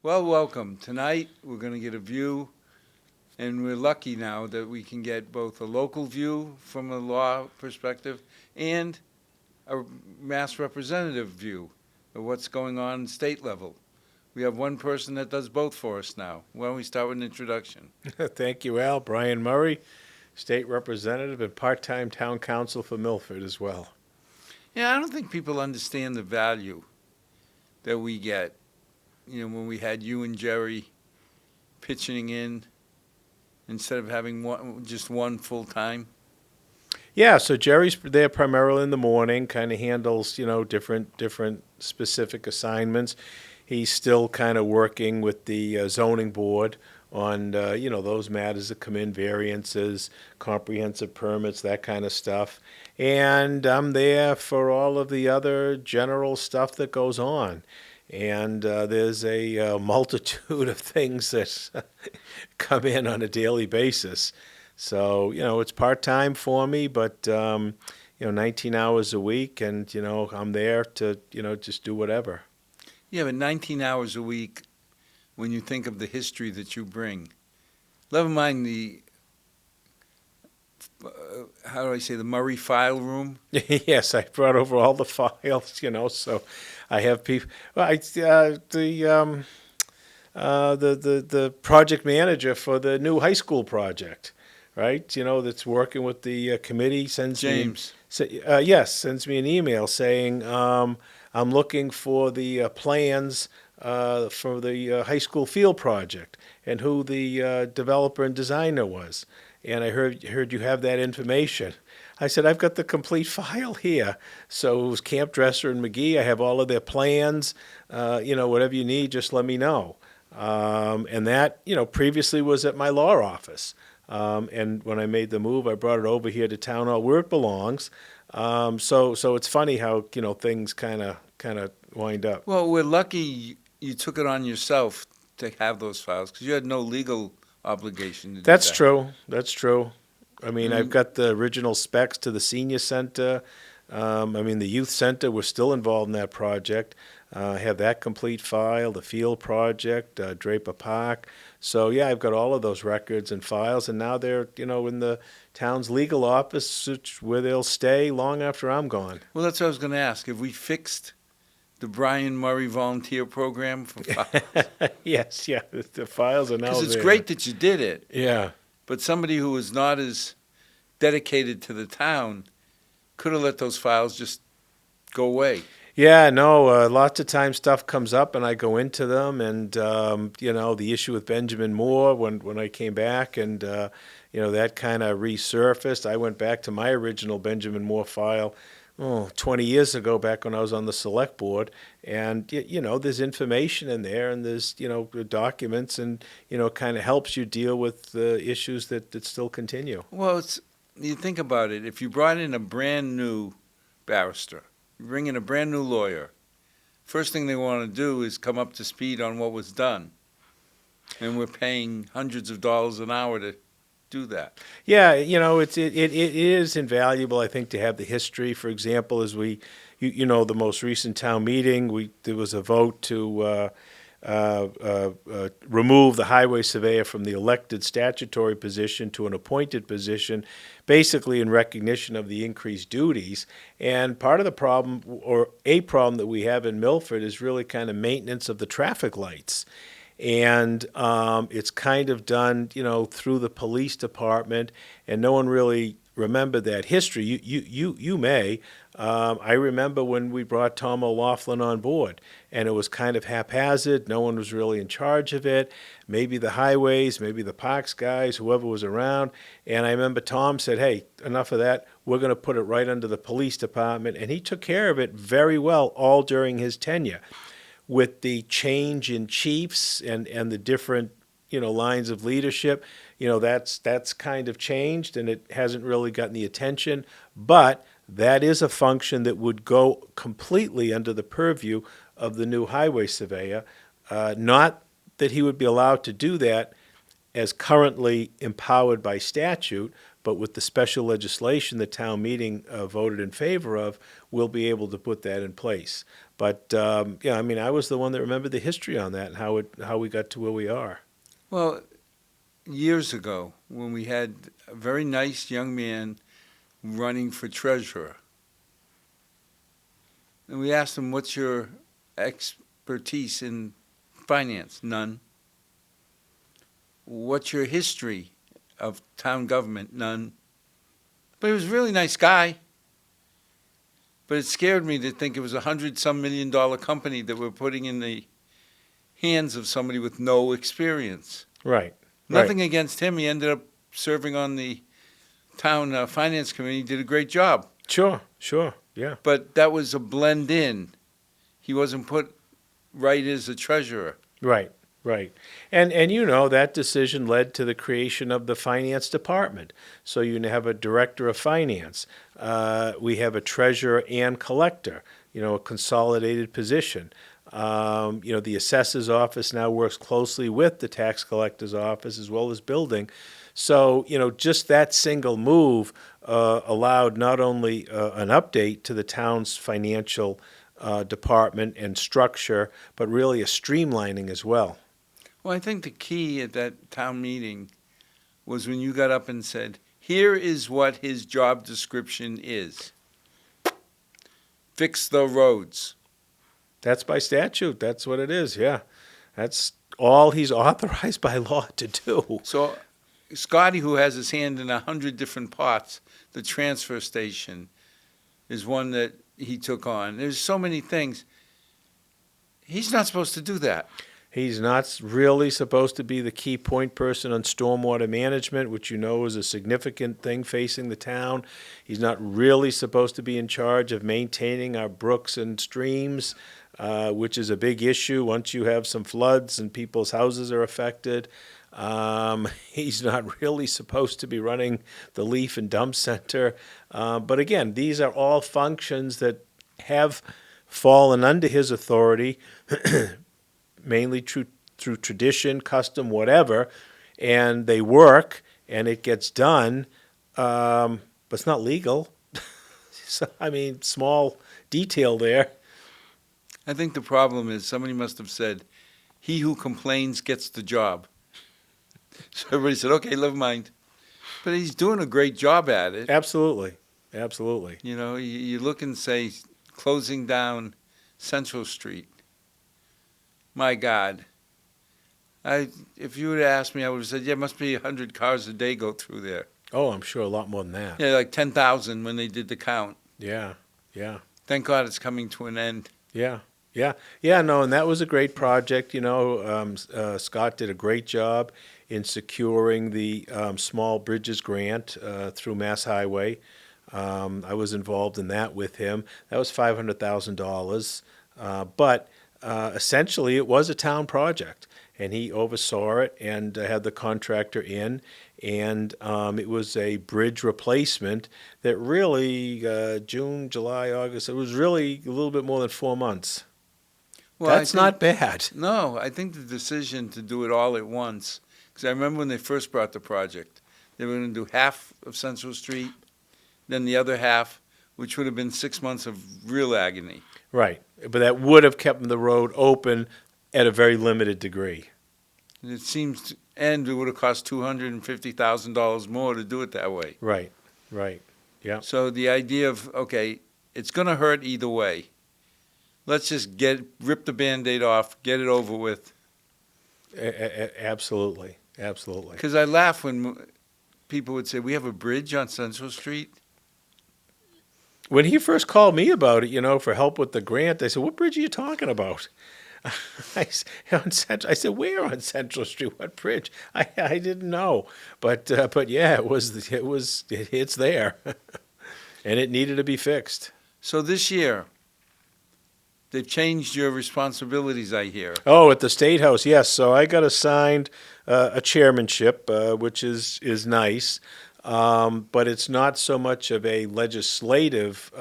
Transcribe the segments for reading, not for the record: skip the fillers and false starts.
Well, welcome. Tonight, we're going to get a view, and we're lucky now that we can get both a local view from a law perspective and a Mass representative view of what's going on state level. We have one person that does both for us now. Why don't we start with an introduction? Thank you, Al. Brian Murray, State Representative and part-time Town Council for Milford as well. Yeah, I don't think people understand the value that we get. When we had you and Jerry pitching in instead of having just one full time. Yeah, so Jerry's there primarily in the morning, kind of handles, different specific assignments. He's still kind of working with the zoning board on, those matters that come in, variances, comprehensive permits, that kind of stuff. And I'm there for all of the other general stuff that goes on. And there's a multitude of things that come in on a daily basis. So, it's part-time for me, but, 19 hours a week, and, I'm there to, just do whatever. Yeah, but 19 hours a week, when you think of the history that you bring, never mind the, how do I say, the Murray file room? Yes, I brought over all the files, so I have people. Well, the project manager for the new high school project, right? That's working with the committee sends James. Sends me an email saying I'm looking for the plans for the high school field project and who the developer and designer was. And I heard you have that information. I said, I've got the complete file here. So it was Camp Dresser and McGee. I have all of their plans. Whatever you need, just let me know. And that, previously was at my law office. And when I made the move, I brought it over here to Town Hall where it belongs. So it's funny how, things kind of wind up. Well, we're lucky you took it on yourself to have those files because you had no legal obligation to do that. That's true. I mean, I've got the original specs to the senior center. The youth center, we're still involved in that project. I have that complete file, the field project, Draper Park. So, yeah, I've got all of those records and files, and now they're, in the town's legal office where they'll stay long after I'm gone. Well, that's what I was going to ask. Have we fixed the Brian Murray volunteer program for files? Yes, yeah, the files are now there. Because it's great that you did it. Yeah. But somebody who was not as dedicated to the town could have let those files just go away. Yeah, no, lots of times stuff comes up and I go into them and, the issue with Benjamin Moore when I came back and, that kind of resurfaced. I went back to my original Benjamin Moore file 20 years ago, back when I was on the select board, and there's information in there, and there's documents, and it kind of helps you deal with the issues that still continue. Well, you think about it. If you brought in a brand new barrister, you bring in a brand new lawyer, first thing they want to do is come up to speed on what was done, and we're paying hundreds of dollars an hour to do that. Yeah, it is invaluable, I think, to have the history. For example, as the most recent town meeting, there was a vote to remove the highway surveyor from the elected statutory position to an appointed position, basically in recognition of the increased duties. And part of the problem, or a problem that we have in Milford, is really kind of maintenance of the traffic lights. And it's kind of done, through the police department, and no one really remembered that history. You may. I remember when we brought Tom O'Laughlin on board, and it was kind of haphazard. No one was really in charge of it. Maybe the highways, maybe the parks guys, whoever was around. And I remember Tom said, hey, enough of that. We're going to put it right under the police department. And he took care of it very well all during his tenure. With the change in chiefs and the different, lines of leadership, that's kind of changed, and it hasn't really gotten the attention. But that is a function that would go completely under the purview of the new highway surveyor. Not that he would be allowed to do that as currently empowered by statute, but with the special legislation the town meeting voted in favor of, we'll be able to put that in place. But, yeah, I mean, I was the one that remembered the history on that and how we got to where we are. Well, years ago, when we had a very nice young man running for treasurer, and we asked him, "What's your expertise in finance?" None. "What's your history of town government?" None. But he was a really nice guy. But it scared me to think it was $100-some million company that we're putting in the hands of somebody with no experience. Right. Nothing against him. He ended up serving on the town finance committee. He did a great job. Sure, yeah. But that was a blend in. He wasn't put right as a treasurer. Right. And you know, that decision led to the creation of the finance department. So you have a director of finance. We have a treasurer and collector, you know, a consolidated position. You know, the assessor's office now works closely with the tax collector's office as well as building. So, you know, just that single move allowed not only an update to the town's financial department and structure, but really a streamlining as well. Well, I think the key at that town meeting was when you got up and said, "Here is what his job description is. Fix the roads." That's by statute. That's what it is, yeah. That's all he's authorized by law to do. So Scotty, who has his hand in 100 different pots, the transfer station is one that he took on. There's so many things. He's not supposed to do that. He's not really supposed to be the key point person on stormwater management, which you know is a significant thing facing the town. He's not really supposed to be in charge of maintaining our brooks and streams, which is a big issue once you have some floods and people's houses are affected. He's not really supposed to be running the leaf and dump center. But again, these are all functions that have fallen under his authority, mainly through tradition, custom, whatever, and they work and it gets done, but it's not legal. So, I mean, small detail there. I think the problem is somebody must have said, "He who complains gets the job." So everybody said, "Okay, never mind." But he's doing a great job at it. Absolutely. You know, you look and say, closing down Central Street. My God. If you would have asked me, I would have said, yeah, it must be 100 cars a day go through there. Oh, I'm sure a lot more than that. Yeah, like 10,000 when they did the count. Yeah. Thank God it's coming to an end. Yeah, no, and that was a great project, you know. Scott did a great job in securing the Small Bridges Grant through Mass Highway. I was involved in that with him. That was $500,000, but essentially it was a town project, and he oversaw it and had the contractor in, and it was a bridge replacement that really, June, July, August, it was really a little bit more than 4 months. Well, That's not bad. No, I think the decision to do it all at once, because I remember when they first brought the project, they were going to do half of Central Street, then the other half, which would have been 6 months of real agony. Right, but that would have kept the road open at a very limited degree. It seems, and it would have cost $250,000 more to do it that way. Right, yeah. So the idea of, okay, it's going to hurt either way. Let's just rip the Band-Aid off, get it over with. Absolutely. Because I laugh when people would say, we have a bridge on Central Street. When he first called me about it, you know, for help with the grant, I said, "What bridge are you talking about?" I said, "Where on Central Street? What bridge?" I didn't know, but yeah, it's there, and it needed to be fixed. So this year, they've changed your responsibilities, I hear. Oh, at the State House, yes. So I got assigned a chairmanship, which is nice, but it's not so much of a legislative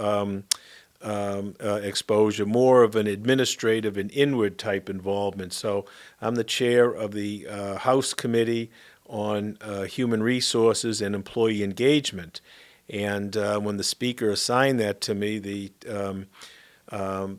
exposure, more of an administrative and inward type involvement. So I'm the chair of the House Committee on human resources and employee engagement. And when the speaker assigned that to me, the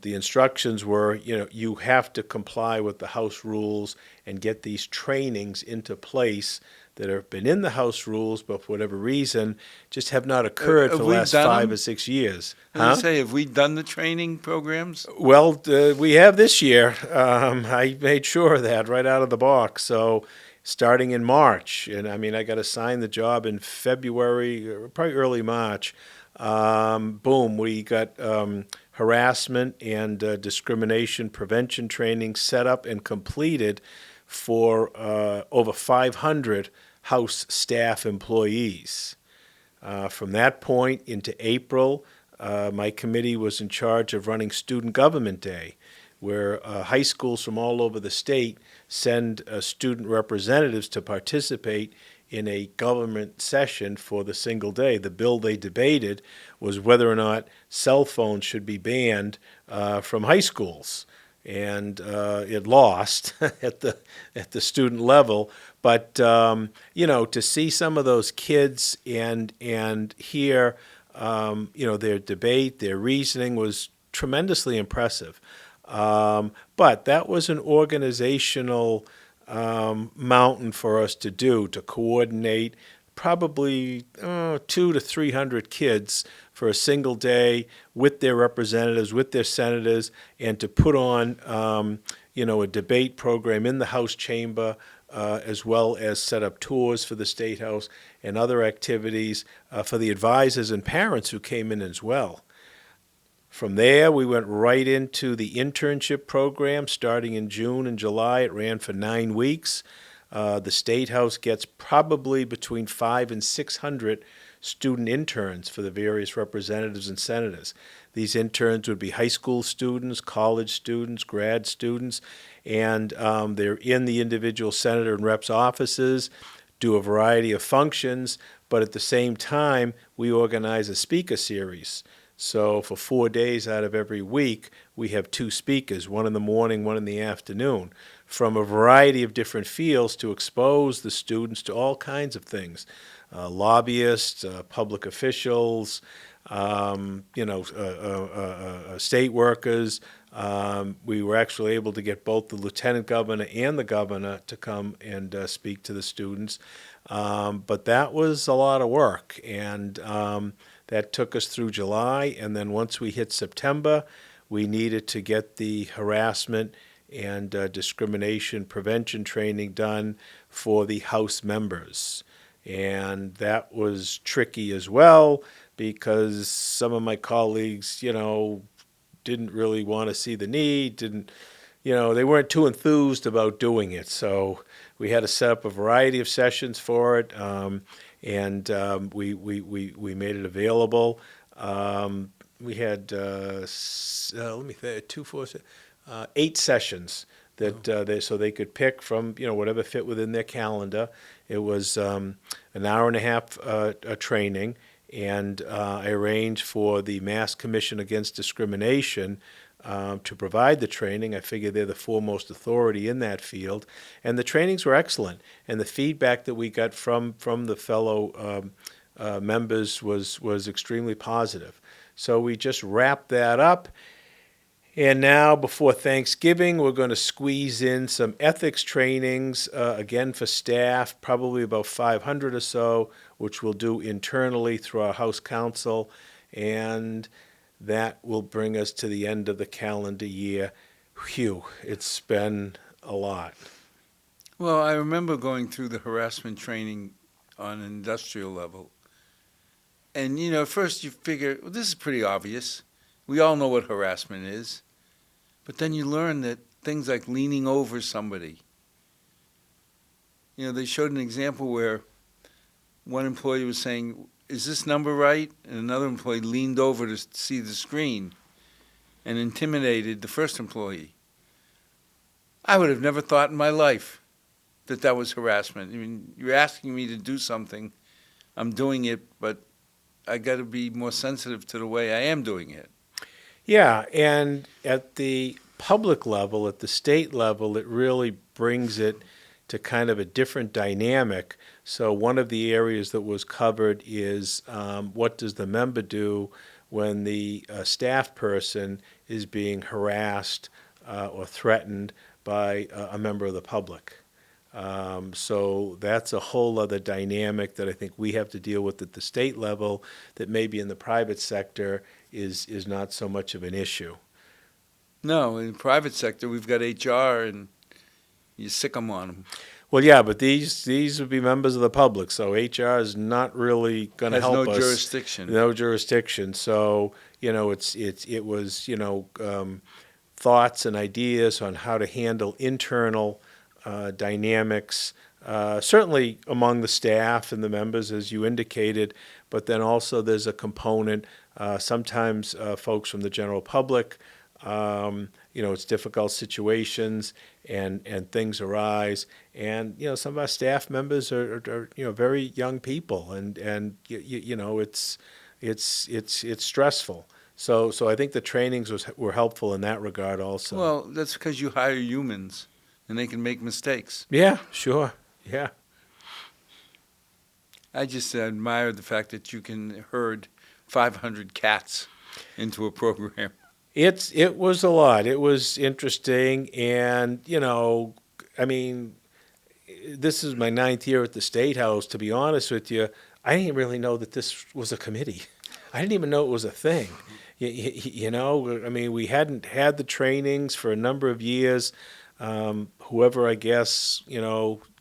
instructions were, you have to comply with the House rules and get these trainings into place that have been in the House rules, but for whatever reason, just have not occurred for Have the we last done 5 them? or 6 years. I say, have we done the training programs? Well, we have this year. I made sure of that right out of the box. So, starting in March, and I mean, I got assigned the job in February, or probably early March. Boom, we got harassment and discrimination prevention training set up and completed for over 500 House staff employees. From that point into April, my committee was in charge of running Student Government Day, where high schools from all over the state send student representatives to participate in a government session for the single day. The bill they debated was whether or not cell phones should be banned from high schools. And it lost at the student level. But to see some of those kids and hear their debate, their reasoning was tremendously impressive. But that was an organizational mountain for us to do, to coordinate probably 200 to 300 kids for a single day with their representatives, with their senators, and to put on a debate program in the House chamber, as well as set up tours for the State House and other activities for the advisors and parents who came in as well. From there, we went right into the internship program starting in June and July. It ran for 9 weeks. The State House gets probably between 500 and 600 student interns for the various representatives and senators. These interns would be high school students, college students, grad students, and they're in the individual senator and reps' offices, do a variety of functions, but at the same time, we organize a speaker series. So for 4 days out of every week, we have 2 speakers, one in the morning, one in the afternoon, from a variety of different fields to expose the students to all kinds of things, lobbyists, public officials, state workers. We were actually able to get both the lieutenant governor and the governor to come and speak to the students. But that was a lot of work, and that took us through July, and then once we hit September, we needed to get the harassment and discrimination prevention training done for the House members. And that was tricky as well because some of my colleagues, didn't really want to see the need, they weren't too enthused about doing it. So we had to set up a variety of sessions for it. And we made it available. We had 8 sessions that so they could pick from whatever fit within their calendar. It was an hour and a half training, and I arranged for the Mass Commission Against Discrimination to provide the training. I figure they're the foremost authority in that field. And the trainings were excellent. And the feedback that we got from the fellow members was extremely positive. So we just wrapped that up. And now, before Thanksgiving, we're going to squeeze in some ethics trainings, again for staff, probably about 500 or so, which we'll do internally through our House Council. And that will bring us to the end of the calendar year. Phew, it's been a lot. Well, I remember going through the harassment training on an industrial level. And, at first you figure, well, this is pretty obvious. We all know what harassment is. But then you learn that things like leaning over somebody. They showed an example where one employee was saying, is this number right? And another employee leaned over to see the screen and intimidated the first employee. I would have never thought in my life that was harassment. I mean, you're asking me to do something. I'm doing it, but I got to be more sensitive to the way I am doing it. Yeah, and at the public level, at the state level, it really brings it to kind of a different dynamic. So one of the areas that was covered is what does the member do when the staff person is being harassed or threatened by a member of the public. So that's a whole other dynamic that I think we have to deal with at the state level that maybe in the private sector is not so much of an issue. No, in the private sector, we've got HR, and you sick 'em on them. Well, yeah, but these would be members of the public, so HR is not really going to Has help no us. jurisdiction. No jurisdiction. So it was thoughts and ideas on how to handle internal dynamics, certainly among the staff and the members, as you indicated, but then also there's a component, sometimes folks from the general public, it's difficult situations and things arise. And, some of our staff members are very young people and it's stressful. So I think the trainings were helpful in that regard also. Well, that's because you hire humans, and they can make mistakes. Yeah, sure. Yeah. I just admire the fact that you can herd 500 cats into a program. It was a lot. It was interesting, and this is my 9th year at the State House. To be honest with you, I didn't really know that this was a committee. I didn't even know it was a thing. We hadn't had the trainings for a number of years. Whoever, I guess,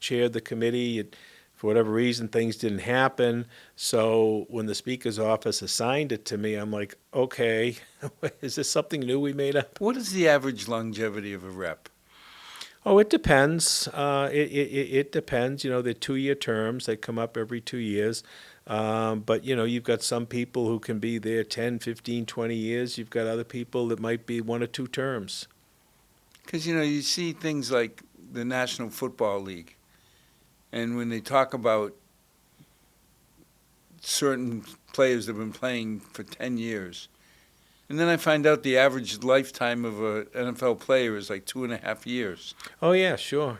chaired the committee, for whatever reason, things didn't happen. So when the Speaker's office assigned it to me, I'm like, okay, is this something new we made up? What is the average longevity of a rep? Oh, it depends. It depends. They're 2-year terms. They come up every 2 years. But, you've got some people who can be there 10, 15, 20 years. You've got other people that might be 1 or 2 terms. Because, you see things like the National Football League, and when they talk about certain players that have been playing for 10 years, and then I find out the average lifetime of an NFL player is like 2.5 years. Oh, yeah, sure.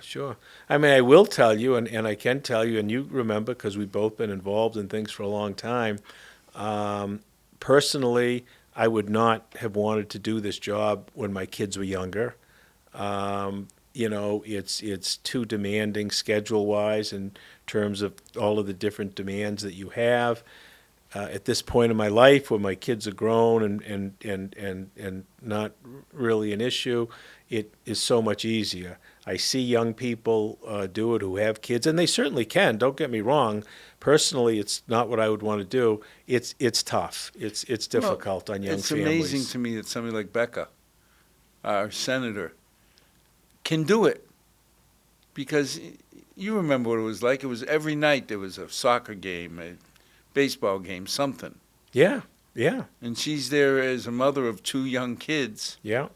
I will tell you, and I can tell you, and you remember because we've both been involved in things for a long time, personally, I would not have wanted to do this job when my kids were younger. It's too demanding schedule-wise in terms of all of the different demands that you have. At this point in my life, where my kids are grown and not really an issue, it is so much easier. I see young people do it who have kids, and they certainly can. Don't get me wrong. Personally, it's not what I would want to do. It's tough. It's difficult on young families. It's amazing to me that somebody like Becca, our senator, can do it, because you remember what it was like. It was every night there was a soccer game, a baseball game, something. Yeah. And she's there as a mother of 2 young kids. Yeah.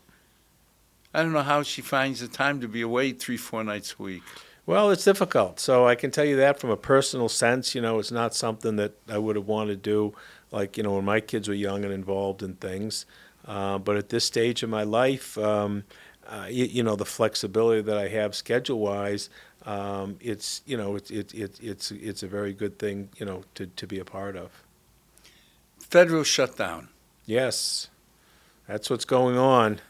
I don't know how she finds the time to be away 3-4 nights a week. Well, it's difficult. So I can tell you that from a personal sense, it's not something that I would have wanted to do, like, when my kids were young and involved in things. But at this stage of my life, the flexibility that I have schedule-wise, it's a very good thing, to be a part of. Federal shutdown. Yes, that's what's going on.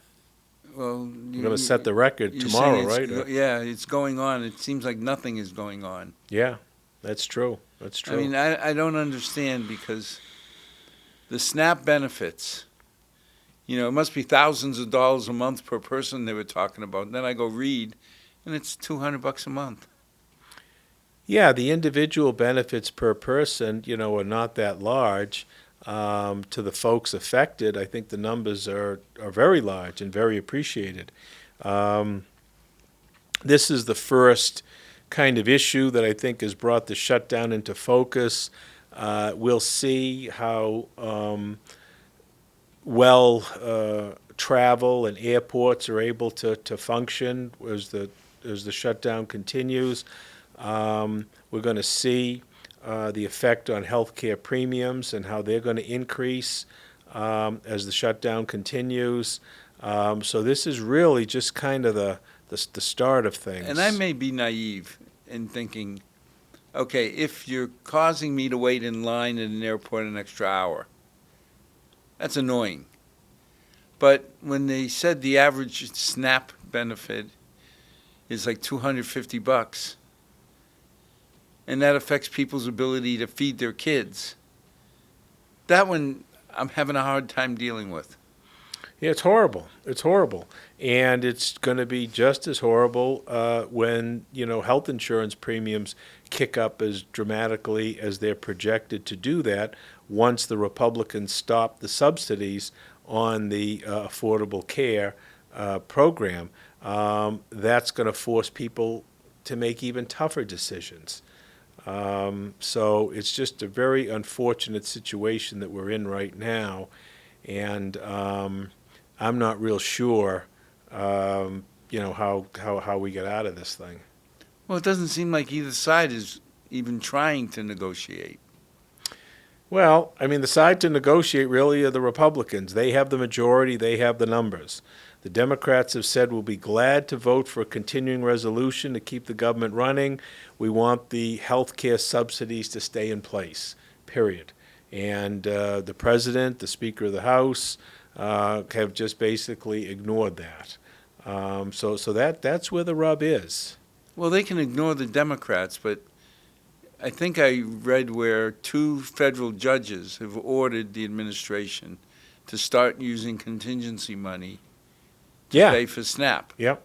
Well, We're going to set the record tomorrow, right? Yeah, it's going on. It seems like nothing is going on. Yeah, that's true. I don't understand, because the SNAP benefits, it must be thousands of dollars a month per person they were talking about. And then I go read, and it's $200 a month. Yeah, the individual benefits per person, are not that large. To the folks affected, I think the numbers are very large and very appreciated. This is the first kind of issue that I think has brought the shutdown into focus. We'll see how travel and airports are able to function as the shutdown continues. We're going to see the effect on healthcare premiums and how they're going to increase as the shutdown continues. So this is really just kind of the the start of things. And I may be naive in thinking, okay, if you're causing me to wait in line at an airport an extra hour, that's annoying. But when they said the average SNAP benefit is like $250, and that affects people's ability to feed their kids, that one I'm having a hard time dealing with. Yeah, it's horrible. It's horrible. And it's going to be just as horrible when, health insurance premiums kick up as dramatically as they're projected to do that once the Republicans stop the subsidies on the Affordable Care program. That's going to force people to make even tougher decisions. So it's just a very unfortunate situation that we're in right now. And I'm not real sure, how we get out of this thing. Well, it doesn't seem like either side is even trying to negotiate. Well, I mean, the side to negotiate really are the Republicans. They have the majority. They have the numbers. The Democrats have said we'll be glad to vote for a continuing resolution to keep the government running. We want the health care subsidies to stay in place, period. And the president, the Speaker of the House, have just basically ignored that. So that's where the rub is. Well, they can ignore the Democrats, but I think I read where 2 federal judges have ordered the administration to start using contingency money to pay for SNAP. Yep.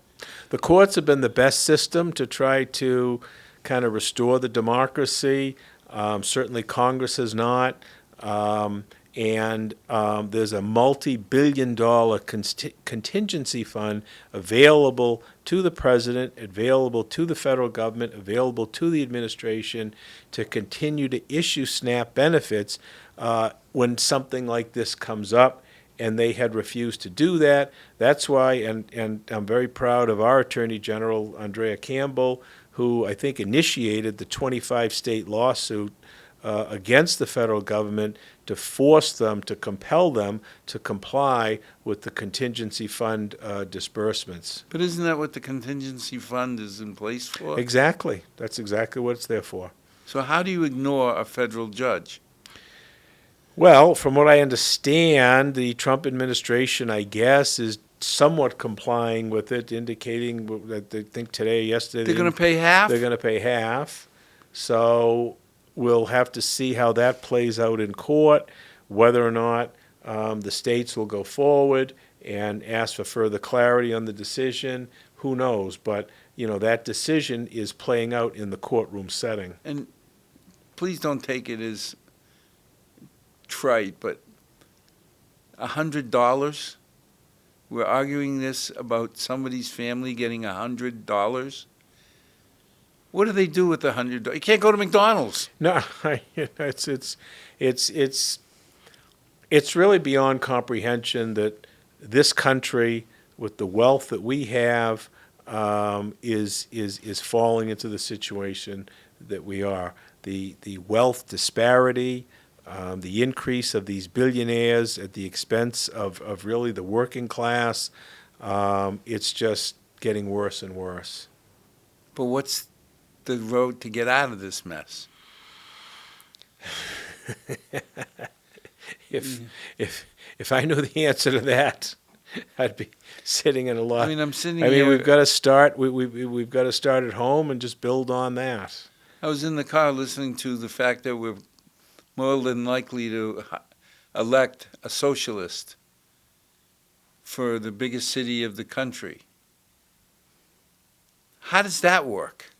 The courts have been the best system to try to kind of restore the democracy. Certainly Congress has not. And there's a multi-billion-dollar contingency fund available to the president, available to the federal government, available to the administration to continue to issue SNAP benefits when something like this comes up, and they had refused to do that. That's why, and I'm very proud of our Attorney General, Andrea Campbell, who I think initiated the 25-state lawsuit against the federal government to force them, to compel them to comply with the contingency fund disbursements. But isn't that what the contingency fund is in place for? Exactly. That's exactly what it's there for. So how do you ignore a federal judge? Well, from what I understand, the Trump administration, I guess, is somewhat complying with it, indicating that they think today, yesterday, They're going to pay half? They're going to pay half. So we'll have to see how that plays out in court, whether or not the states will go forward and ask for further clarity on the decision. Who knows? But, that decision is playing out in the courtroom setting. And please don't take it as trite, but $100? We're arguing this about somebody's family getting $100? What do they do with the $100? You can't go to McDonald's. No, it's really beyond comprehension that this country, with the wealth that we have, is falling into the situation that we are. The wealth disparity, the increase of these billionaires at the expense of really the working class, it's just getting worse and worse. But what's the road to get out of this mess? If I knew the answer to that, I'd be sitting in a lot. I mean, I'm sitting here. We've got to start. We've got to start at home and just build on that. I was in the car listening to the fact that we're more than likely to elect a socialist for the biggest city of the country. How does that work?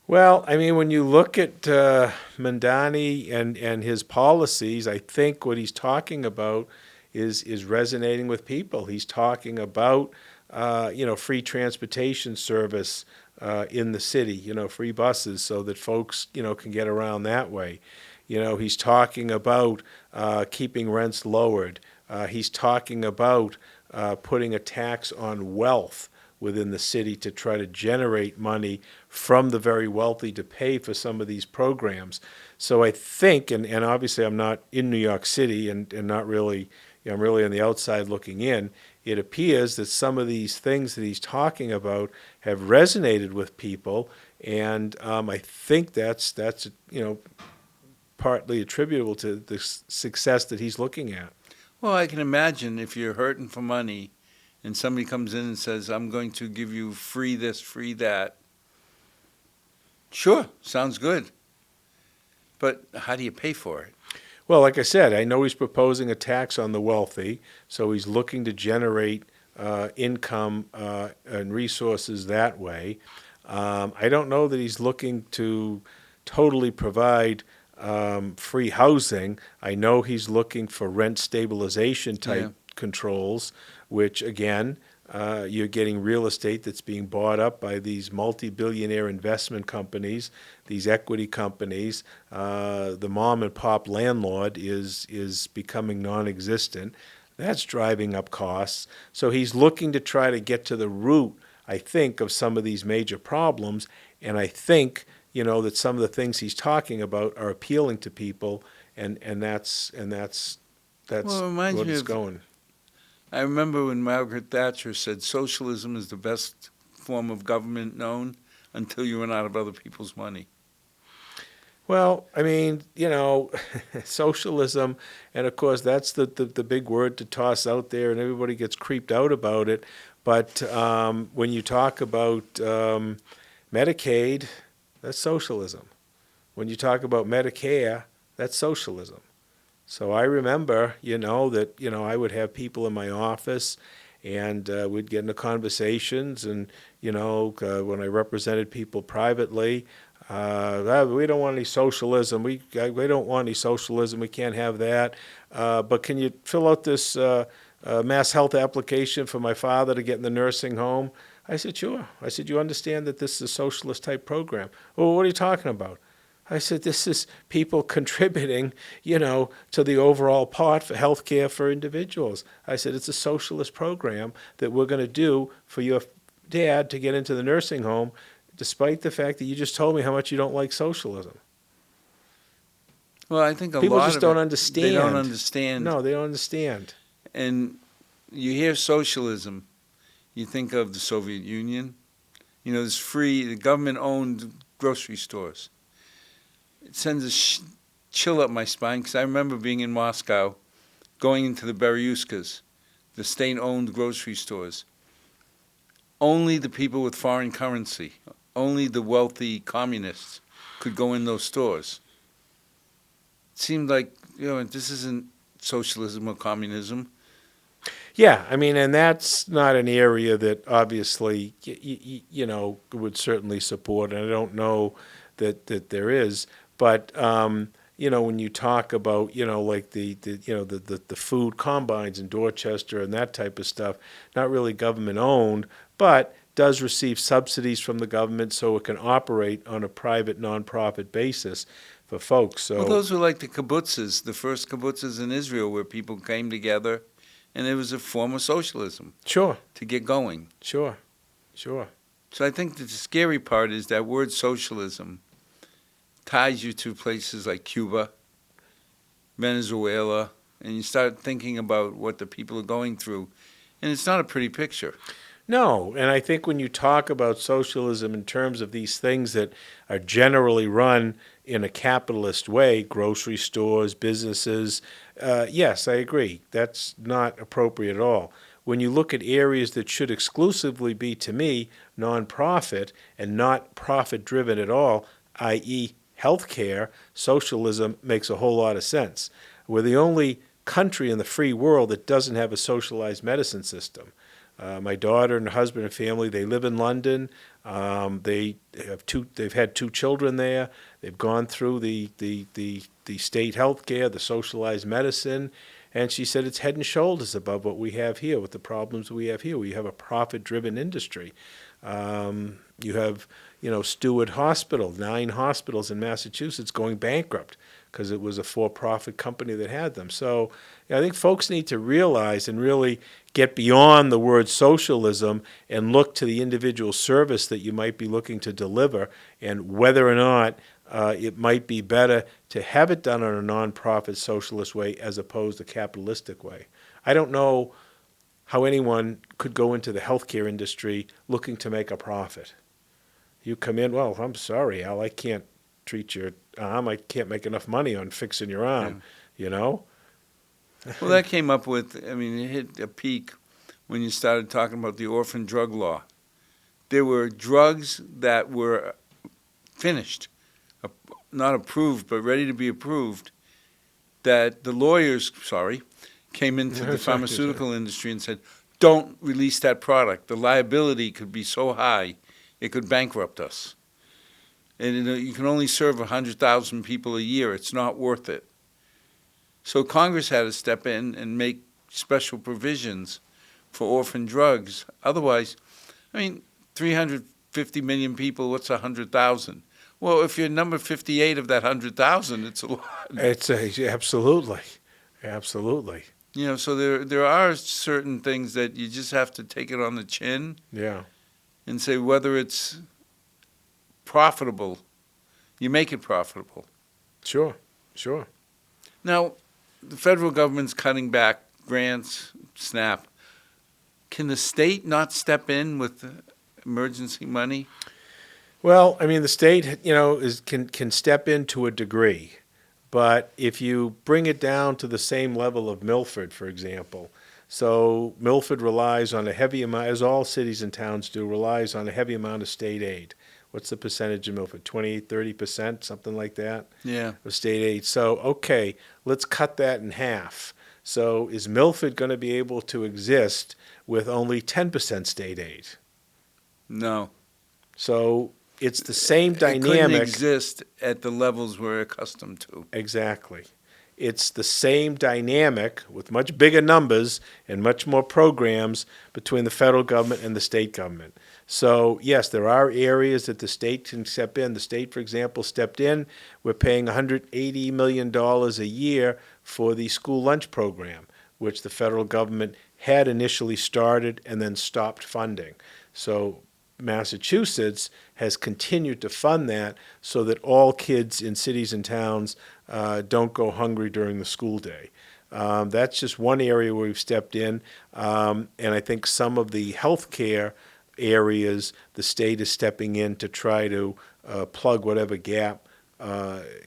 Well, I mean, when you look at Mandani and his policies, I think what he's talking about is resonating with people. He's talking about, free transportation service in the city, free buses so that folks, can get around that way. He's talking about keeping rents lowered. He's talking about putting a tax on wealth within the city to try to generate money from the very wealthy to pay for some of these programs. So I think, and obviously I'm not in New York City and not really, I'm really on the outside looking in, it appears that some of these things that he's talking about have resonated with people, and I think that's partly attributable to the success that he's looking at. Well, I can imagine if you're hurting for money and somebody comes in and says, I'm going to give you free this, free that. Sure, sounds good. But how do you pay for it? Well, like I said, I know he's proposing a tax on the wealthy, so he's looking to generate income and resources that way. I don't know that he's looking to totally provide free housing. I know he's looking for rent stabilization type controls, which again, you're getting real estate that's being bought up by these multi-billionaire investment companies, these equity companies. The mom and pop landlord is becoming non-existent. That's driving up costs. So he's looking to try to get to the root, I think, of some of these major problems. And I think, that some of the things he's talking about are appealing to people, and that's Well, it reminds what me it's of- going. I remember when Margaret Thatcher said socialism is the best form of government known until you run out of other people's money. Well, I mean, socialism, and of course that's the big word to toss out there, and everybody gets creeped out about it. But when you talk about Medicaid, that's socialism. When you talk about Medicare, that's socialism. So I remember, that, I would have people in my office, and we'd get into conversations, and, when I represented people privately, we don't want any socialism. We don't want any socialism. We can't have that. But can you fill out this mass health application for my father to get in the nursing home? I said, sure. I said, you understand that this is a socialist type program? Well, what are you talking about? I said, this is people contributing, to the overall pot for health care for individuals. I said, it's a socialist program that we're going to do for your dad to get into the nursing home, despite the fact that you just told me how much you don't like socialism. Well, I think People lot just of don't it, understand. They don't understand. No, they don't understand. And you hear socialism, you think of the Soviet Union. There's free, the government-owned grocery stores. It sends a chill up my spine because I remember being in Moscow, going into the Beryuskas, the state-owned grocery stores. Only the people with foreign currency, only the wealthy communists could go in those stores. It seemed like, this isn't socialism or communism. Yeah, I mean, and that's not an area that obviously, would certainly support, and I don't know that there is. But when you talk about like the food combines in Dorchester and that type of stuff, not really government owned, but does receive subsidies from the government so it can operate on a private nonprofit basis for folks. So Well, those were like the kibbutzes, the first kibbutzes in Israel, where people came together, and it was a form of socialism sure, to get going. sure. So I think that the scary part is that word socialism ties you to places like Cuba, Venezuela, and you start thinking about what the people are going through, and it's not a pretty picture. No, and I think when you talk about socialism in terms of these things that are generally run in a capitalist way, grocery stores, businesses, yes, I agree. That's not appropriate at all. When you look at areas that should exclusively be, to me, nonprofit and not profit-driven at all, i.e. healthcare, socialism makes a whole lot of sense. We're the only country in the free world that doesn't have a socialized medicine system. My daughter and husband and family, they live in London. They've had 2 children there. They've gone through the state health care, the socialized medicine, and she said it's head and shoulders above what we have here with the problems we have here. We have a profit-driven industry. You have, Stewart Hospital, 9 hospitals in Massachusetts going bankrupt because it was a for-profit company that had them. So I think folks need to realize and really get beyond the word socialism and look to the individual service that you might be looking to deliver and whether or not it might be better to have it done in a nonprofit socialist way as opposed to capitalistic way. I don't know how anyone could go into the healthcare industry looking to make a profit. You come in, well, I'm sorry, Al, I can't treat your arm. I can't make enough money on fixing your arm, you know? Well, that came up with, I mean, it hit a peak when you started talking about the orphan drug law. There were drugs that were finished, not approved, but ready to be approved, that the lawyers, came into the pharmaceutical industry and said, don't release that product. The liability could be so high, it could bankrupt us. And you can only serve 100,000 people a year. It's not worth it. So Congress had to step in and make special provisions for orphan drugs. Otherwise, I mean, 350 million people, what's 100,000? Well, if you're number 58 of that 100,000, it's a lot. Absolutely. Absolutely. You know, so there are certain things that you just have to take it on the chin. Yeah. And say whether it's profitable, you make it profitable. Sure. Now, the federal government's cutting back grants, SNAP. Can the state not step in with emergency money? Well, I mean, the state, can step in to a degree. But if you bring it down to the same level of Milford, for example, so Milford relies on a heavy amount, as all cities and towns do, relies on a heavy amount of state aid. What's the percentage of Milford? 28, 30%, something like that? Yeah. Of state aid. So, okay, let's cut that in half. So is Milford going to be able to exist with only 10% state aid? No. So it's the same It dynamic. couldn't exist at the levels we're accustomed to. Exactly. It's the same dynamic with much bigger numbers and much more programs between the federal government and the state government. So, yes, there are areas that the state can step in. The state, for example, stepped in. We're paying $180 million a year for the school lunch program, which the federal government had initially started and then stopped funding. So Massachusetts has continued to fund that so that all kids in cities and towns don't go hungry during the school day. That's just one area where we've stepped in, and I think some of the healthcare areas the state is stepping in to try to plug whatever gap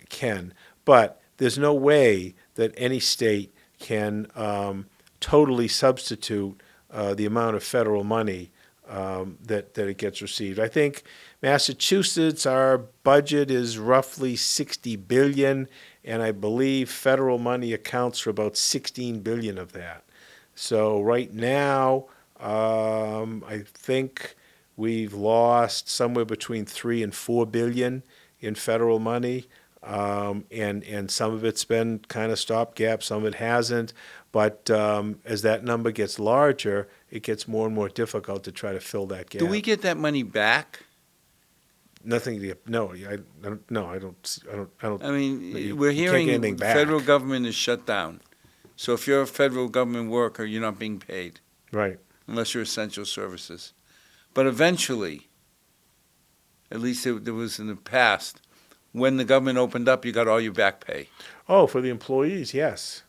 can. But there's no way that any state can totally substitute the amount of federal money that it gets received. I think Massachusetts, our budget is roughly $60 billion, and I believe federal money accounts for about $16 billion of that. So right now, I think we've lost somewhere between $3 and $4 billion in federal money, and some of it's been kind of stopgap, some of it hasn't. But as that number gets larger, it gets more and more difficult to try to fill that gap. Do we get that money back? Nothing. No, I don't. I mean, you we're can't get hearing anything the back. federal government is shut down. So if you're a federal government worker, you're not being paid Right. unless you're essential services. But eventually, at least there was in the past, when the government opened up, you got all your back pay. Oh, for the employees, yes.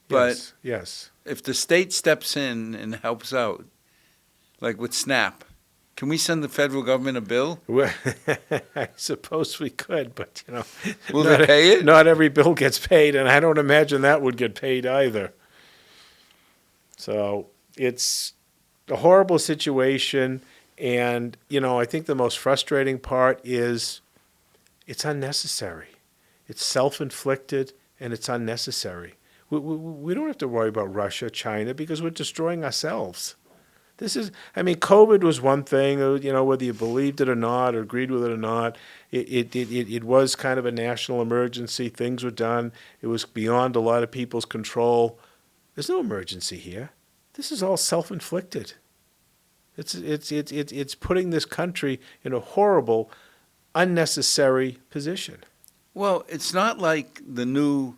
But yes. if the state steps in and helps out, like with SNAP, can we send the federal government a bill? Well, I suppose we could, but Will they pay it? Not every bill gets paid, and I don't imagine that would get paid either. So it's a horrible situation, and I think the most frustrating part is it's unnecessary. It's self-inflicted, and it's unnecessary. We don't have to worry about Russia, China, because we're destroying ourselves. COVID was one thing, whether you believed it or not, or agreed with it or not. It was kind of a national emergency. Things were done. It was beyond a lot of people's control. There's no emergency here. This is all self-inflicted. It's putting this country in a horrible, unnecessary position. Well, it's not like the new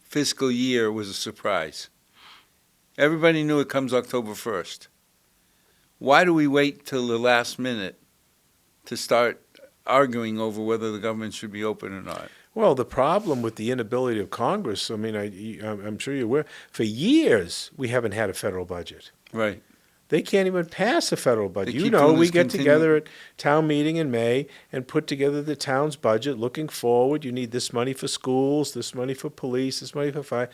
fiscal year was a surprise. Everybody knew it comes October 1st. Why do we wait till the last minute to start arguing over whether the government should be open or not? Well, the problem with the inability of Congress, I mean, I'm sure you're aware, for years we haven't had a federal budget. Right. They can't even pass a federal budget. They You keep know, doing we this get together at town meeting in May and put together the town's budget looking forward. You need this money for schools, this money for police, this money for fire.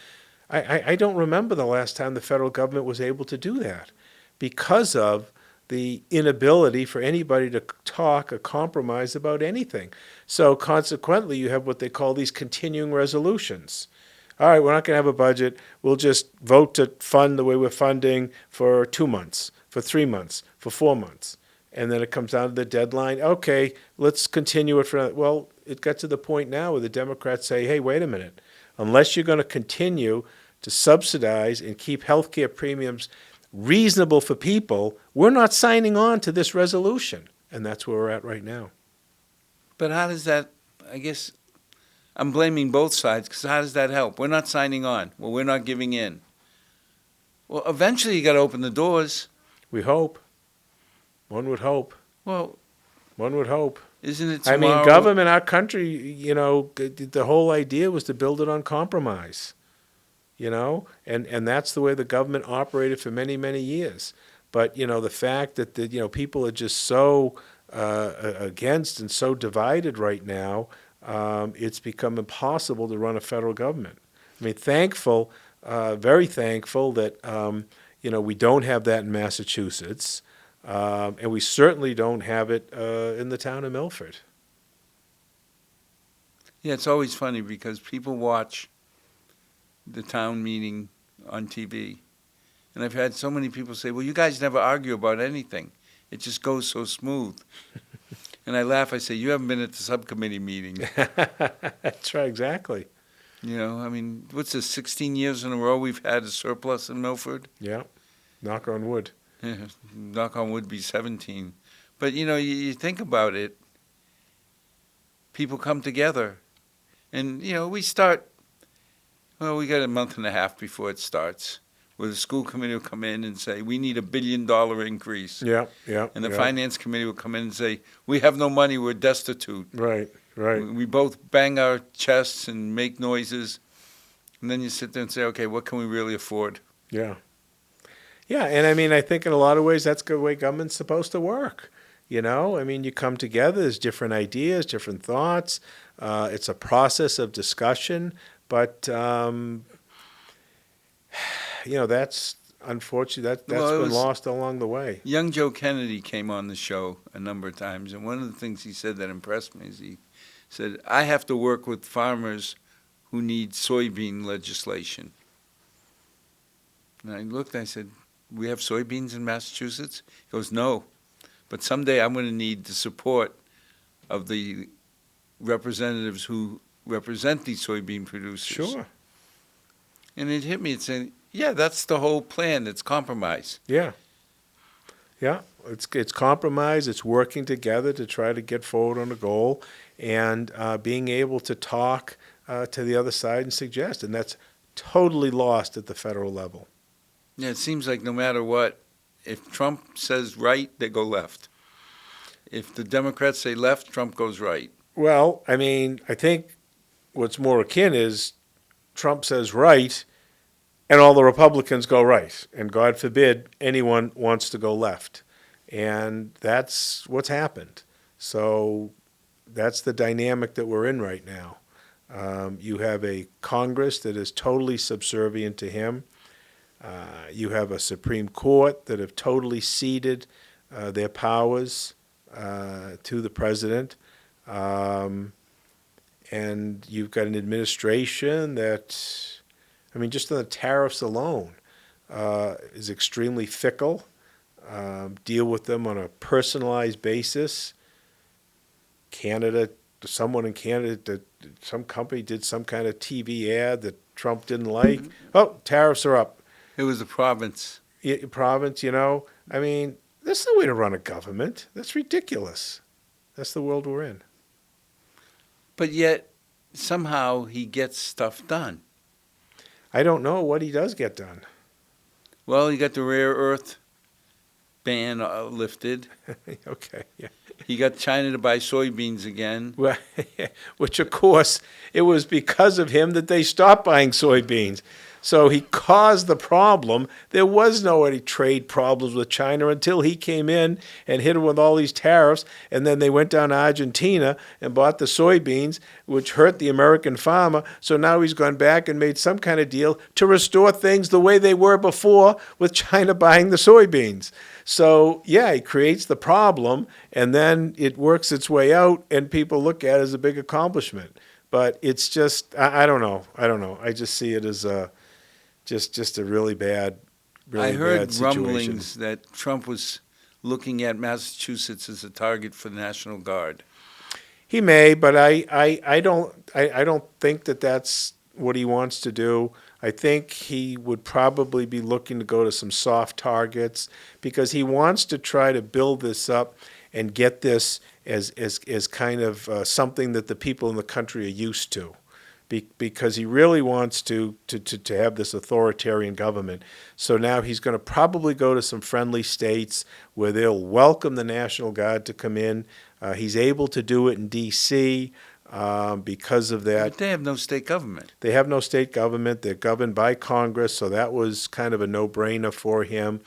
I don't remember the last time the federal government was able to do that because of the inability for anybody to talk or compromise about anything. So consequently, you have what they call these continuing resolutions. All right, we're not going to have a budget. We'll just vote to fund the way we're funding for 2 months, for 3 months, for 4 months. And then it comes down to the deadline. Okay, let's continue it for, well, it got to the point now where the Democrats say, hey, wait a minute. Unless you're going to continue to subsidize and keep health care premiums reasonable for people, we're not signing on to this resolution. And that's where we're at right now. But how does that, I guess, I'm blaming both sides, because how does that help? We're not signing on. Well, we're not giving in. Well, eventually you got to open the doors. We hope. One would hope. Well, One would hope. isn't it I tomorrow? mean, government, our country, you know, the whole idea was to build it on compromise, you know, and that's the way the government operated for many, many years. But, you know, the fact that, you know, people are just so against and so divided right now, it's become impossible to run a federal government. I mean, thankful, very thankful that, you know, we don't have that in Massachusetts. And we certainly don't have it in the town of Milford. Yeah, it's always funny because people watch the town meeting on TV. And I've had so many people say, well, you guys never argue about anything. It just goes so smooth. And I laugh. I say, you haven't been at the subcommittee meeting. That's right, exactly. You know, I mean, what's this, 16 years in a row we've had a surplus in Milford? Yeah, knock on wood. Knock on wood, be 17. But, you know, you think about it, people come together. And, you know, we start, well, we got a month and a half before it starts, where the school committee will come in and say, we need $1 billion increase. Yeah, yeah. And the yeah. finance committee will come in and say, we have no money, we're destitute. Right, right. We both bang our chests and make noises. And then you sit there and say, okay, what can we really afford? Yeah. Yeah, and I mean, I think in a lot of ways that's the way government's supposed to work. You know, I mean, you come together, there's different ideas, different thoughts. It's a process of discussion, but, you know, that's unfortunately, that's been lost along the way. Young Joe Kennedy came on the show a number of times, and one of the things he said that impressed me is he said, I have to work with farmers who need soybean legislation. And I looked and I said, we have soybeans in Massachusetts? He goes, no, but someday I'm going to need the support of the representatives who represent these soybean producers. Sure. And it hit me, it's saying, yeah, that's the whole plan, it's compromise. Yeah. Yeah, it's compromise, it's working together to try to get forward on a goal, and being able to talk to the other side and suggest, and that's totally lost at the federal level. Yeah, it seems like no matter what, if Trump says right, they go left. If the Democrats say left, Trump goes right. Well, I mean, I think what's more akin is Trump says right, and all the Republicans go right. And God forbid anyone wants to go left. And that's what's happened. So that's the dynamic that we're in right now. You have a Congress that is totally subservient to him. You have a Supreme Court that have totally ceded their powers to the president. And you've got an administration that, I mean, just on the tariffs alone, is extremely fickle, deal with them on a personalized basis. Someone in Canada, some company did some kind of TV ad that Trump didn't like. Oh, tariffs are up. It was the province. Province, you know. I mean, that's no way to run a government. That's ridiculous. That's the world we're in. But yet, somehow, he gets stuff done. I don't know what he does get done. Well, you got the rare earth ban lifted. Okay, yeah. He got China to buy soybeans again. Well, which of course, it was because of him that they stopped buying soybeans. So he caused the problem. There was no any trade problems with China until he came in and hit them with all these tariffs. And then they went down to Argentina and bought the soybeans, which hurt the American farmer. So now he's gone back and made some kind of deal to restore things the way they were before with China buying the soybeans. So, yeah, he creates the problem, and then it works its way out, and people look at it as a big accomplishment. But it's just, I don't know. I just see it as just a really bad I heard bad situation. rumblings that Trump was looking at Massachusetts as a target for the National Guard. He may, but I don't think that that's what he wants to do. I think he would probably be looking to go to some soft targets because he wants to try to build this up and get this as kind of something that the people in the country are used to. Because he really wants to have this authoritarian government. So now he's going to probably go to some friendly states where they'll welcome the National Guard to come in. He's able to do it in D.C. Because of that. But they have no state government. They have no state government. They're governed by Congress, so that was kind of a no-brainer for him.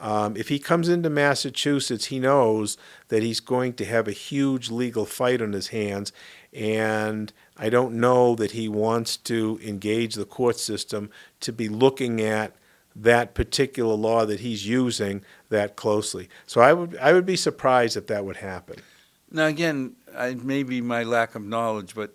If he comes into Massachusetts, he knows that he's going to have a huge legal fight on his hands, and I don't know that he wants to engage the court system to be looking at that particular law that he's using that closely. So I would be surprised if that would happen. Now, again, maybe my lack of knowledge, but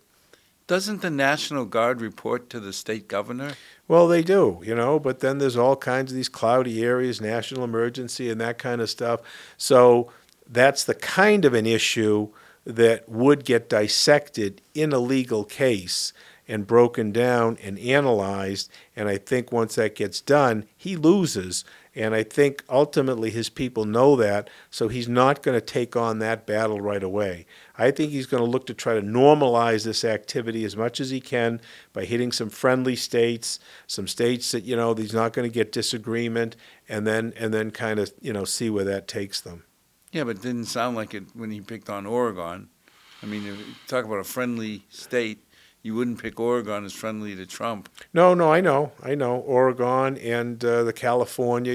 doesn't the National Guard report to the state governor? Well, they do, but then there's all kinds of these cloudy areas, national emergency, and that kind of stuff. So that's the kind of an issue that would get dissected in a legal case and broken down and analyzed. And I think once that gets done, he loses. And I think ultimately his people know that, so he's not going to take on that battle right away. I think he's going to look to try to normalize this activity as much as he can by hitting some friendly states, some states that, he's not going to get disagreement, and then kind of, see where that takes them. Yeah, but it didn't sound like it when he picked on Oregon. I mean, if you talk about a friendly state, you wouldn't pick Oregon as friendly to Trump. No, I know. Oregon and the California,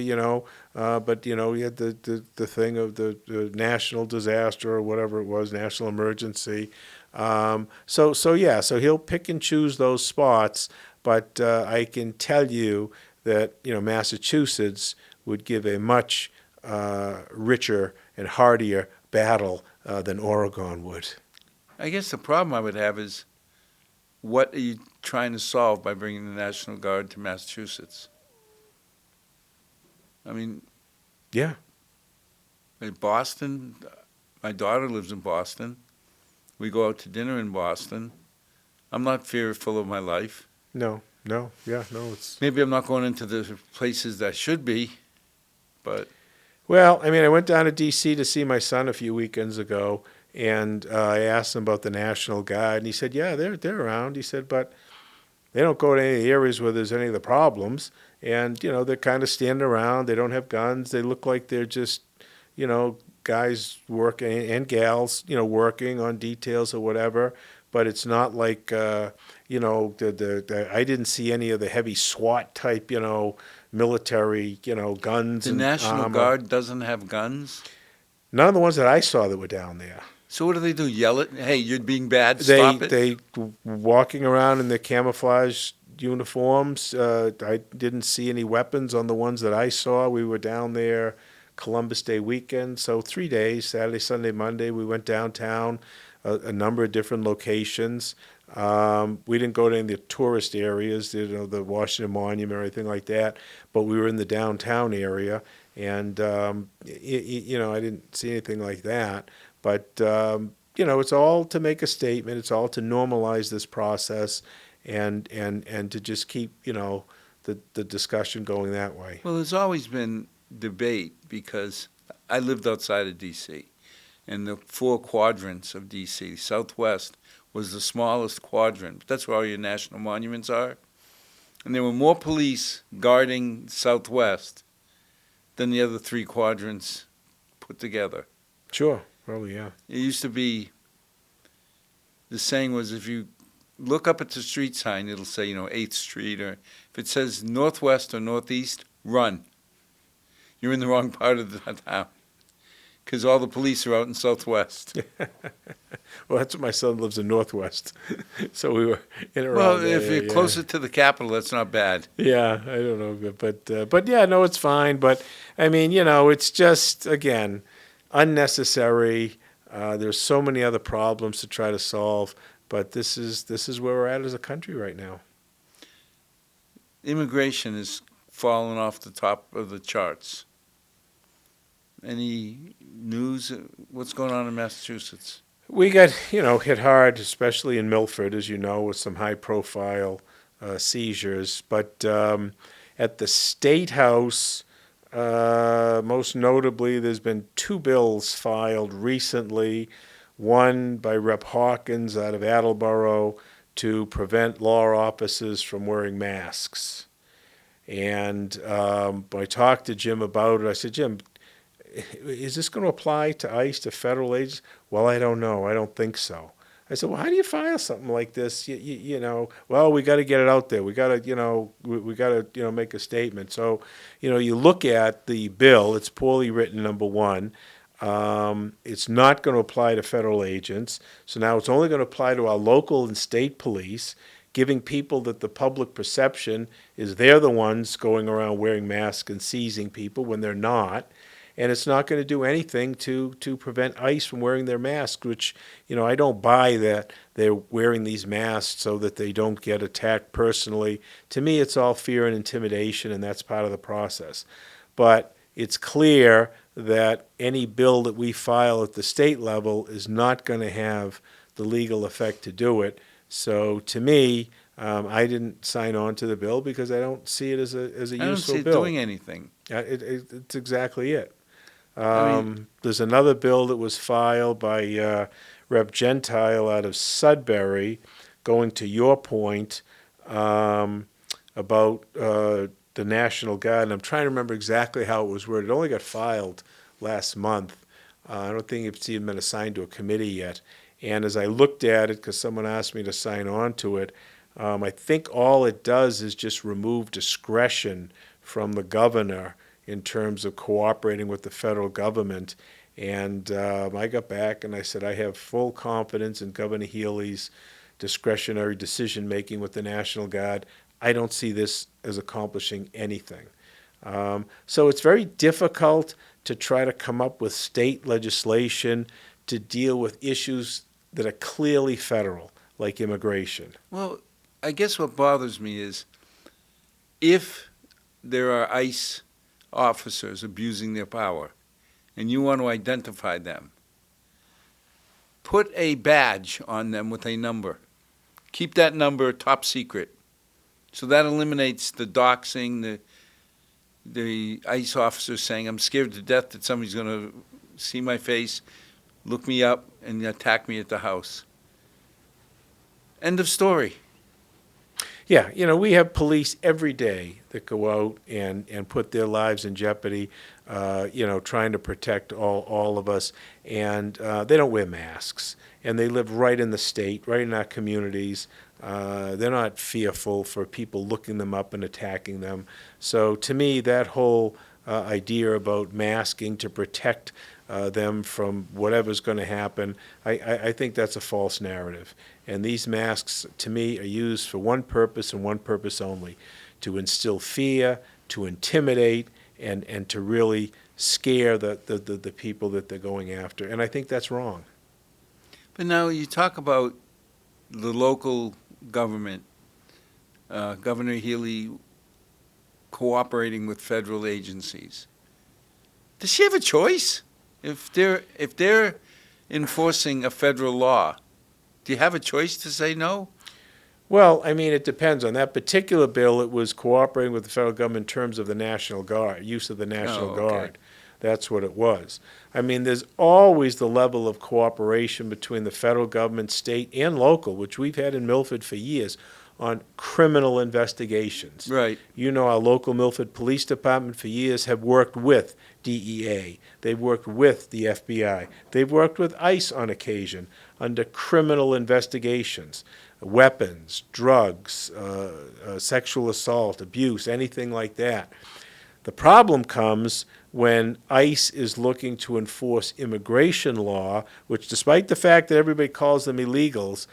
but, you had the thing of the national disaster or whatever it was, national emergency. So he'll pick and choose those spots, but I can tell you that, Massachusetts would give a much richer and hardier battle than Oregon would. I guess the problem I would have is, what are you trying to solve by bringing the National Guard to Massachusetts? I mean, yeah. In Boston, my daughter lives in Boston. We go out to dinner in Boston. I'm not fearful of my life. No, it's... Maybe I'm not going into the places that I should be, but... Well, I went down to D.C. to see my son a few weekends ago, and I asked him about the National Guard, and he said, yeah, they're around. He said, but they don't go to any of the areas where there's any of the problems, and, they're kind of standing around. They don't have guns. They look like they're just, guys working, and gals, working on details or whatever, but it's not like, I didn't see any of the heavy SWAT type, military, guns The and National armor. Guard doesn't have guns? None of the ones that I saw that were down there. So what do? Yell at, hey, you're being bad, stop it? They walking around in their camouflage uniforms. I didn't see any weapons on the ones that I saw. We were down there Columbus Day weekend, so 3 days, Saturday, Sunday, Monday. We went downtown, a number of different locations. We didn't go to any of the tourist areas, the Washington Monument or anything like that, but we were in the downtown area, and I didn't see anything like that. But it's all to make a statement. It's all to normalize this process, and to just keep the discussion going that way. Well, there's always been debate because I lived outside of D.C., and the 4 quadrants of D.C., Southwest was the smallest quadrant. That's where all your national monuments are. And there were more police guarding Southwest than the other 3 quadrants put together. Sure. Probably, yeah. It used to be, the saying was, if you look up at the street sign, it'll say, 8th Street, or if it says northwest or northeast, run. You're in the wrong part of the town, because all the police are out in southwest. Well, that's what my son lives in Northwest, so we were in around Well, there, if you're yeah. closer to the capital, that's not bad. Yeah, I don't know, but yeah, no, it's fine. But I mean, it's just again unnecessary. There's so many other problems to try to solve, but this is where we're at as a country right now. Immigration is falling off the top of the charts. Any news? What's going on in Massachusetts? We got hit hard, especially in Milford, as you know, with some high-profile seizures. But at the State House, most notably, there's been 2 bills filed recently. One by Rep. Hawkins out of Attleboro to prevent law officers from wearing masks. And I talked to Jim about it. I said, Jim, is this going to apply to ICE, to federal agents? Well, I don't know. I don't think so. I said, well, how do you file something like this? Well, we got to get it out there. We got to, we got to, make a statement. So, you look at the bill. It's poorly written, number one. It's not going to apply to federal agents. So now it's only going to apply to our local and state police, giving people that the public perception is they're the ones going around wearing masks and seizing people when they're not. And it's not going to do anything to prevent ICE from wearing their masks, which, I don't buy that they're wearing these masks so that they don't get attacked personally. To me, it's all fear and intimidation, and that's part of the process. But it's clear that any bill that we file at the state level is not going to have the legal effect to do it. So to me, I didn't sign on to the bill because I don't see it as a useful bill. I don't see it doing anything. It's exactly it. mean- There's another bill that was filed by Rep. Gentile out of Sudbury, going to your point about the National Guard. And I'm trying to remember exactly how it was worded. It only got filed last month. I don't think it's even been assigned to a committee yet. And as I looked at it, because someone asked me to sign on to it, I think all it does is just remove discretion from the governor in terms of cooperating with the federal government. And I got back and I said, I have full confidence in Governor Healy's discretionary decision-making with the National Guard. I don't see this as accomplishing anything. So it's very difficult to try to come up with state legislation to deal with issues that are clearly federal, like immigration. Well, I guess what bothers me is if there are ICE officers abusing their power and you want to identify them, put a badge on them with a number. Keep that number top secret. So that eliminates the doxing, the ICE officers saying, I'm scared to death that somebody's going to see my face, look me up, and attack me at the house. End of story. Yeah, we have police every day that go out and put their lives in jeopardy, trying to protect all of us. And they don't wear masks. And they live right in the state, right in our communities. They're not fearful for people looking them up and attacking them. So to me, that whole idea about masking to protect them from whatever's going to happen, I think that's a false narrative. And these masks, to me, are used for one purpose and one purpose only, to instill fear, to intimidate, and to really scare the people that they're going after. And I think that's wrong. But now you talk about the local government, Governor Healy cooperating with federal agencies. Does she have a choice? If they're enforcing a federal law, do you have a choice to say no? Well, I mean, it depends. On that particular bill, it was cooperating with the federal government in terms of the National Guard, use of the National Guard. That's what it was. I mean, there's always the level of cooperation between the federal government, state, and local, which we've had in Milford for years. on criminal investigations. Right. You know, our local Milford Police Department for years have worked with DEA. They've worked with the FBI. They've worked with ICE on occasion under criminal investigations, weapons, drugs, sexual assault, abuse, anything like that. The problem comes when ICE is looking to enforce immigration law, which, despite the fact that everybody calls them illegals,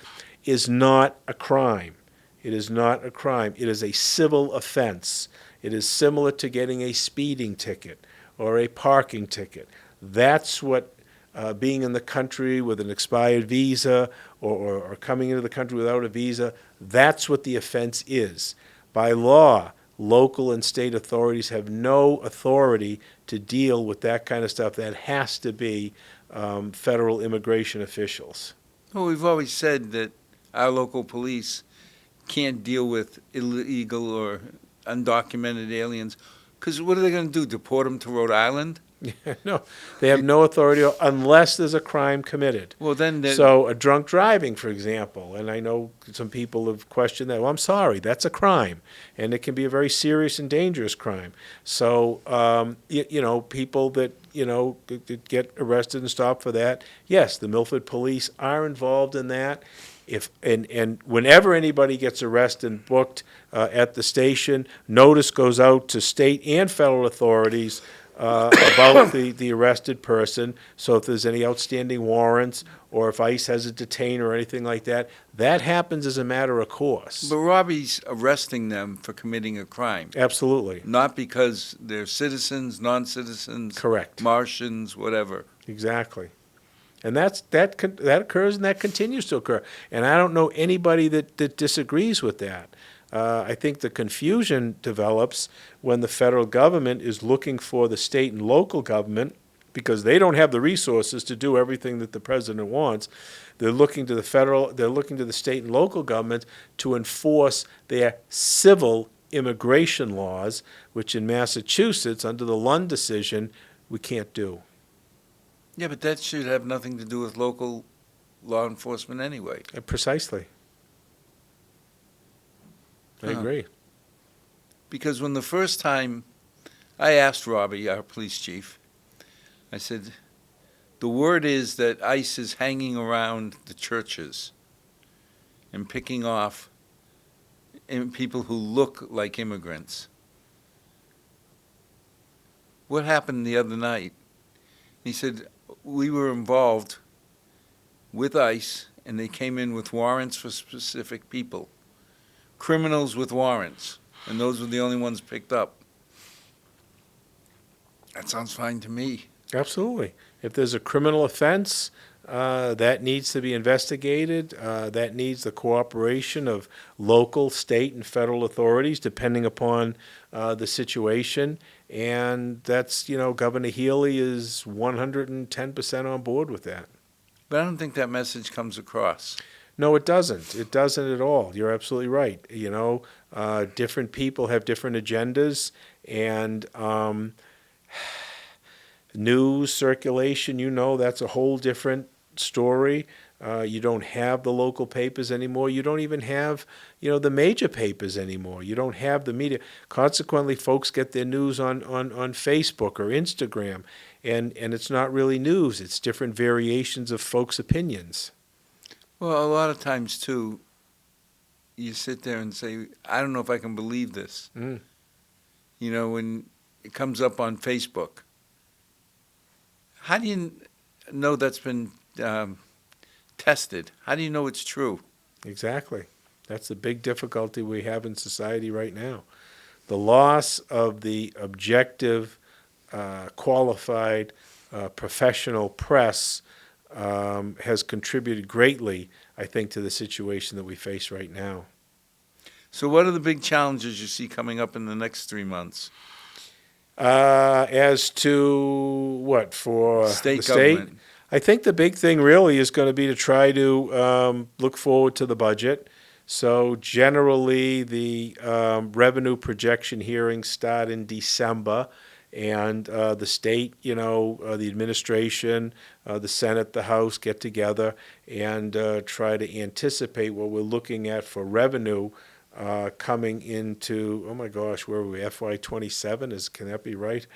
is not a crime. It is not a crime. It is a civil offense. It is similar to getting a speeding ticket or a parking ticket. That's what being in the country with an expired visa or coming into the country without a visa, that's what the offense is. By law, local and state authorities have no authority to deal with that kind of stuff. That has to be federal immigration officials. Well, we've always said that our local police can't deal with illegal or undocumented aliens, because what are they going to do, deport them to Rhode Island? No, they have no authority unless there's a crime committed. Well, then, So a drunk driving, for example, and I know some people have questioned that. Well, I'm sorry, that's a crime, and it can be a very serious and dangerous crime. So, people that, get arrested and stopped for that, yes, the Milford police are involved in that. And whenever anybody gets arrested and booked at the station, notice goes out to state and federal authorities about the arrested person. So if there's any outstanding warrants or if ICE has a detain or anything like that, that happens as a matter of course. but Robbie's arresting them for committing a crime, Absolutely. not because they're citizens, non-citizens, Correct. Martians, whatever. Exactly. And that occurs and that continues to occur. And I don't know anybody that disagrees with that. I think the confusion develops when the federal government is looking for the state and local government, because they don't have the resources to do everything that the president wants. They're looking to the state and local government to enforce their civil immigration laws, which in Massachusetts, under the Lund decision, we can't do. Yeah, but that should have nothing to do with local law enforcement anyway. Precisely. I Huh. agree. Because when the first time I asked Robbie, our police chief, I said, the word is that ICE is hanging around the churches and picking off people who look like immigrants. What happened the other night? He said, we were involved with ICE, and they came in with warrants for specific people. Criminals with warrants, and those were the only ones picked up. That sounds fine to me. Absolutely. If there's a criminal offense, that needs to be investigated. That needs the cooperation of local, state, and federal authorities, depending upon the situation. And that's, Governor Healy is 110% on board with that. But I don't think that message comes across. No, it doesn't. It doesn't at all. You're absolutely right. Different people have different agendas, and news circulation, that's a whole different story. You don't have the local papers anymore. You don't even have, the major papers anymore. You don't have the media. Consequently, folks get their news on Facebook or Instagram, and it's not really news. It's different variations of folks' opinions. Well, a lot of times, too, you sit there and say, I don't know if I can believe this. Mm. When it comes up on Facebook. How do you know that's been tested? How do you know it's true? Exactly. That's the big difficulty we have in society right now. The loss of the objective, qualified, professional press has contributed greatly, I think, to the situation that we face right now. So what are the big challenges you see coming up in the next 3 months? As to what, for State the state? government. I think the big thing really is going to be to try to look forward to the budget. So generally, the revenue projection hearings start in December, and the state, the administration, the Senate, the House get together and try to anticipate what we're looking at for revenue coming into, oh my gosh, where are we, FY '27, can that be right?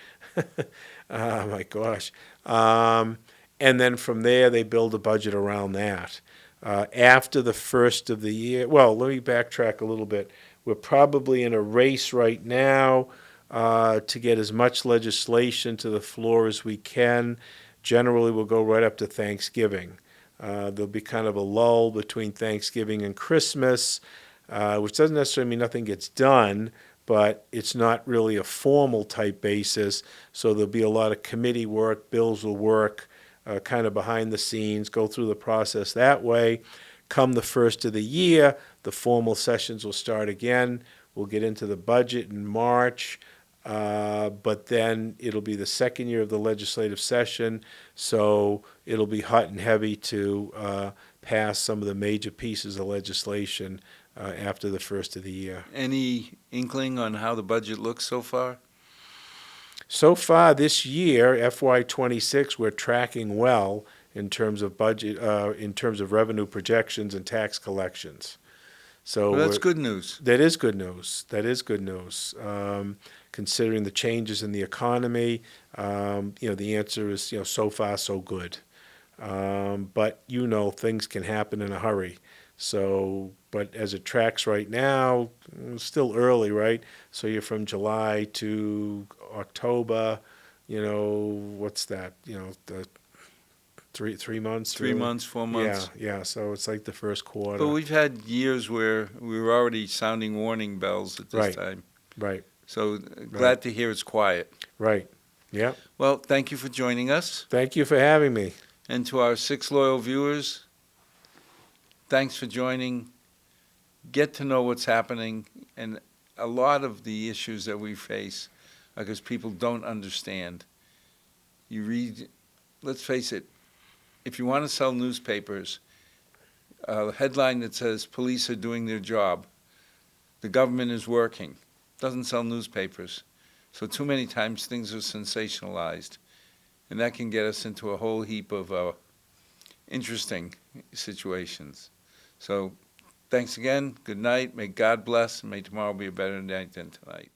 Oh my gosh. And then from there, they build a budget around that. After the first of the year, well, let me backtrack a little bit. We're probably in a race right now to get as much legislation to the floor as we can. Generally, we'll go right up to Thanksgiving. There'll be kind of a lull between Thanksgiving and Christmas, which doesn't necessarily mean nothing gets done, but it's not really a formal type basis. So there'll be a lot of committee work, bills will work kind of behind the scenes, go through the process that way. Come the first of the year, the formal sessions will start again. We'll get into the budget in March. But then it'll be the second year of the legislative session, so it'll be hot and heavy to pass some of the major pieces of legislation after the first of the year. Any inkling on how the budget looks so far? So far this year, FY '26, we're tracking well in terms of budget, in terms of revenue projections and tax collections. So Well, that's good news. that is good news. That is good news. Considering the changes in the economy, the answer is, so far so good. But things can happen in a hurry. So, but as it tracks right now, it's still early, right? So you're from July to October. What's that? The 3 months. 3 months, 4 months. Yeah. So it's like the first quarter. But we've had years where we were already sounding warning bells at this Right. time. Right. So glad to hear it's quiet. Right. Yeah. Well, thank you for joining us. Thank you for having me. And to our 6 loyal viewers, thanks for joining. Get to know what's happening. And a lot of the issues that we face are because people don't understand. You read, let's face it, if you want to sell newspapers, a headline that says police are doing their job, the government is working, doesn't sell newspapers. So too many times things are sensationalized, and that can get us into a whole heap of interesting situations. So thanks again, good night, may God bless, and may tomorrow be a better night than tonight.